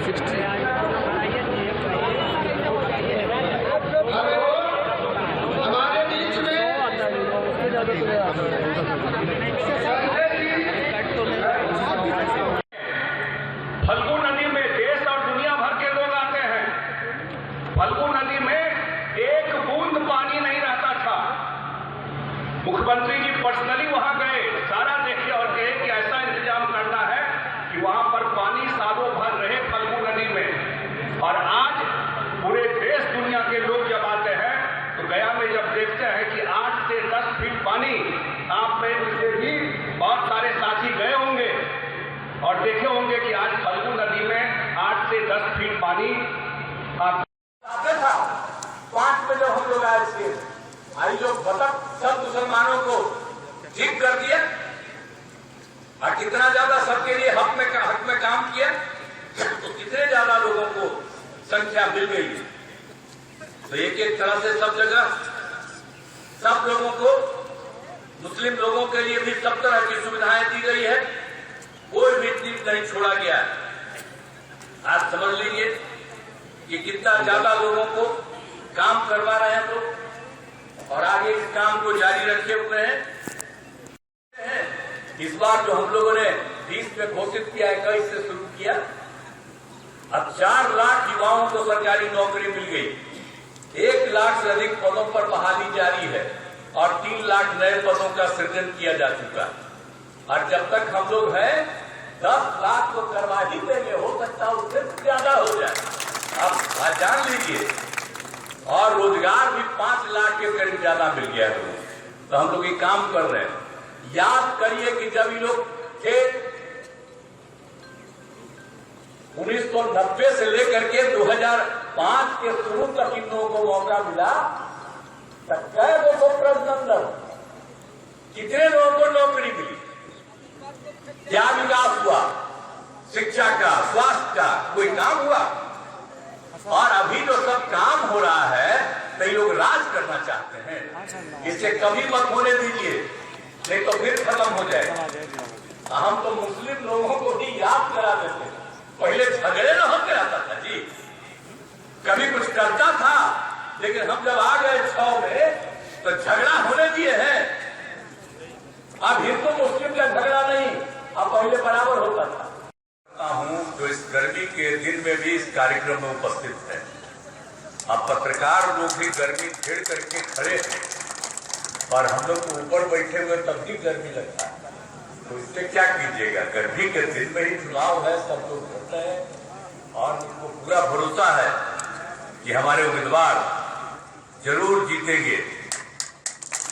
हमारे बीच में फल्गु नदी में देश और दुनिया भर के लोग आते हैं। फल्गु नदी में एक बूंद पानी नहीं रहता था। मुख्यमंत्री जी पर्सनली वहां गए, सारा देखे और कहे कि ऐसा इंतजाम करना है कि वहां पर पानी सालों भर रहे फल्गु नदी में। और आज पूरे देश दुनिया के लोग जब आते हैं तो गया में जब देखते हैं कि 8 से 10 फीट पानी, आप में से भी बहुत सारे साथी गए होंगे और देखे होंगे कि आज फल्गु नदी में 8 से 10 फीट पानी आप था। 5 में जब हम लोग आए थे, आई जो बतख सब मुसलमानों को ठीक कर दिया और कितना ज्यादा सबके लिए हक में काम किया, तो कितने ज्यादा लोगों को संख्या मिल गई। तो एक एक तरह से सब जगह सब लोगों को, मुस्लिम लोगों के लिए भी सब तरह की सुविधाएं दी गई है, कोई भी चीज नहीं छोड़ा गया। आज समझ लीजिए कि कितना ज्यादा लोगों को काम करवा रहे हैं लोग और आगे इस काम को जारी रखे हुए हैं। इस बार जो हम लोगों ने 20 में घोषित किया, 21 से शुरू किया, अब 4 लाख युवाओं को सरकारी नौकरी मिल गई। 1 लाख से अधिक पदों पर बहाली जारी है और 3 लाख नए पदों का सृजन किया जा चुका है। और जब तक हम लोग हैं 10 लाख तो करवा ही देंगे, हो सकता है उससे ज्यादा हो जाए। अब जान लीजिए, और रोजगार भी 5 लाख के करीब ज्यादा मिल गया है। तो हम लोग ये काम कर रहे हैं। याद करिए कि जब ये लोग थे 1990 से लेकर के 2005 के शुरू तक इन लोगों को मौका मिला, कई लोगों को प्रश्न, कितने लोगों को नौकरी मिली, क्या विकास हुआ, शिक्षा का, स्वास्थ्य का, कोई काम हुआ? और अभी जो सब काम हो रहा है, कई लोग राज करना चाहते हैं। इसे कभी मत होने दीजिए, नहीं तो फिर खत्म हो जाएगा। हम तो मुस्लिम लोगों को ही याद करा देते, पहले झगड़े न होते रहता था जी, कभी कुछ करता था, लेकिन हम जब आ गए 6 में तो झगड़ा होने दिए हैं। अब हिंदू मुस्लिम का झगड़ा नहीं, अब पहले बराबर होता था। हूं जो इस गर्मी के दिन में भी इस कार्यक्रम में उपस्थित है। अब पत्रकार लोग भी गर्मी झेड़ करके खड़े हैं और हम लोग तो ऊपर बैठे हुए तब भी गर्मी लगता है, तो इससे क्या कीजिएगा। गर्मी के दिन में ही चुनाव है, सब लोग करते हैं और उनको पूरा भरोसा है कि हमारे उम्मीदवार जरूर जीतेंगे,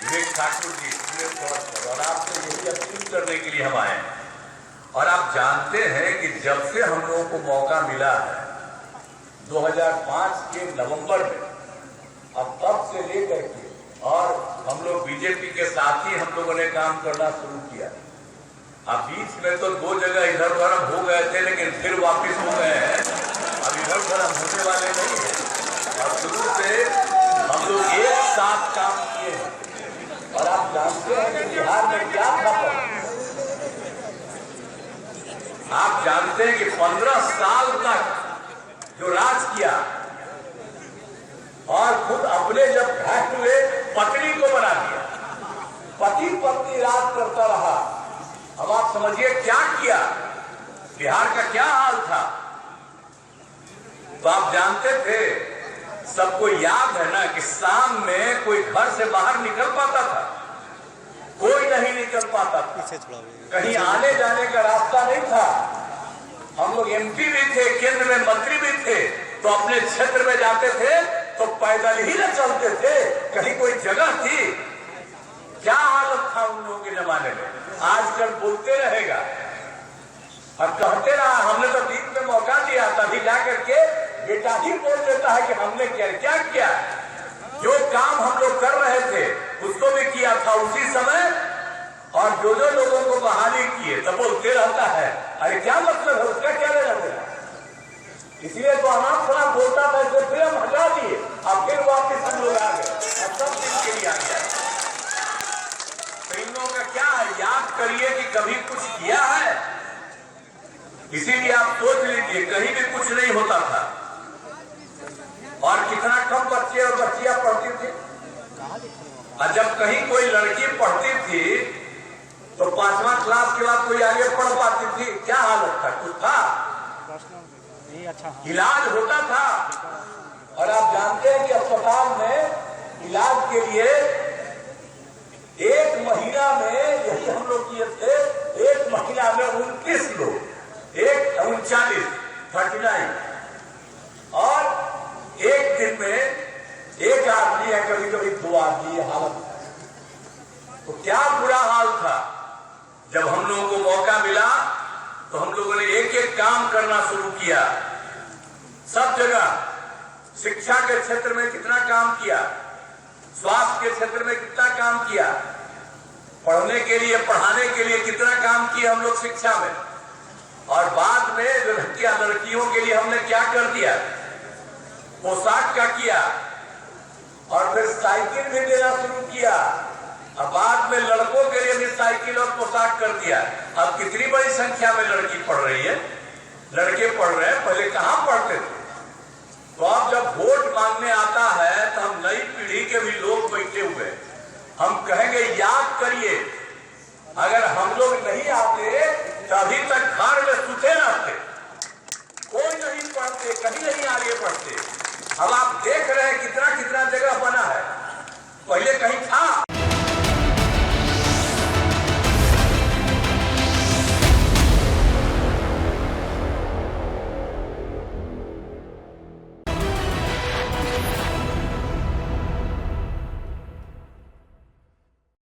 विवेक ठाकुर जी पूरे तौर पर। और आपसे यही अपील करने के लिए हम आए हैं। और आप जानते हैं कि जब से हम लोगों को मौका मिला है 2005 के नवंबर में, अब तब से लेकर के, और हम लोग बीजेपी के साथ ही हम लोगों ने काम करना शुरू किया। अब बीच में तो 2 जगह इधर उधर हो गए थे, लेकिन फिर वापिस हो गए हैं। अब इधर उधर होने वाले नहीं है और शुरू से हम लोग एक साथ काम किए हैं। और आप जानते हैं कि बिहार में क्या था, आप जानते हैं कि 15 साल तक जो राज किया और खुद अपने जब घाट हुए पत्नी को बना दिया, पति पत्नी राज करता रहा। अब आप समझिए क्या किया, बिहार का क्या हाल था। तो आप जानते थे, सबको याद है ना कि शाम में कोई घर से बाहर निकल पाता था, कोई नहीं निकल पाता था, कहीं आने जाने का रास्ता नहीं था। हम लोग एमपी भी थे, केंद्र में मंत्री भी थे, तो अपने क्षेत्र में जाते थे तो पैदल ही न चलते थे, कहीं कोई जगह थी। क्या हालत था उन लोगों के जमाने में। आजकल बोलते रहेगा और कहते रहा, हमने तो 20 में मौका दिया, तभी जाकर के बेटा ही बोल देता है कि हमने क्या किया। जो काम हम लोग कर रहे थे उसको भी किया था उसी समय, और जो लोगों को बहाली किए तो बोलते रहता है, अरे क्या मतलब है, उसका क्या लेना देना। इसलिए तो अनाथ खराब बोलता था, इसलिए फिर हम हटा दिए, अब फिर वापिस हम लोग आ गए, अब सब दिन के लिए आ गया। तो इन लोगों का क्या है, याद करिए कि कभी कुछ किया है। इसीलिए आप सोच लीजिए कहीं भी कुछ नहीं होता था और कितना कम बच्चे और बच्चियां पढ़ती थी। और जब कहीं कोई लड़की पढ़ती थी तो 5वां क्लास के बाद कोई आगे पढ़ पाती थी? क्या हालत था? कुछ था? इलाज होता था। और आप जानते हैं कि अस्पताल में इलाज के लिए 1 महीना में, यही हम लोग किए थे, 1 महीना में 29 लोग, 39 और एक दिन में 1 आदमी है, कभी कभी 2 आदमी, हालत। तो क्या बुरा हाल था। जब हम लोगों को मौका मिला तो हम लोगों ने एक एक काम करना शुरू किया। सब जगह शिक्षा के क्षेत्र में कितना काम किया, स्वास्थ्य के क्षेत्र में कितना काम किया, पढ़ने के लिए पढ़ाने के लिए कितना काम किया हम लोग शिक्षा में। और बाद में लड़कियों के लिए हमने क्या कर दिया, पोशाक का किया और फिर साइकिल भी देना शुरू किया। अब बाद में लड़कों के लिए भी साइकिल और पोशाक कर दिया। अब कितनी बड़ी संख्या में लड़की पढ़ रही है, लड़के पढ़ रहे हैं। पहले कहां पढ़ते थे? तो अब जब वोट मांगने आता है तो हम नई पीढ़ी के भी लोग बैठे हुए, हम कहेंगे याद करिए, अगर हम लोग नहीं आते तो अभी तक घर में सुते रहते, कोई नहीं पढ़ते, कहीं नहीं आगे बढ़ते।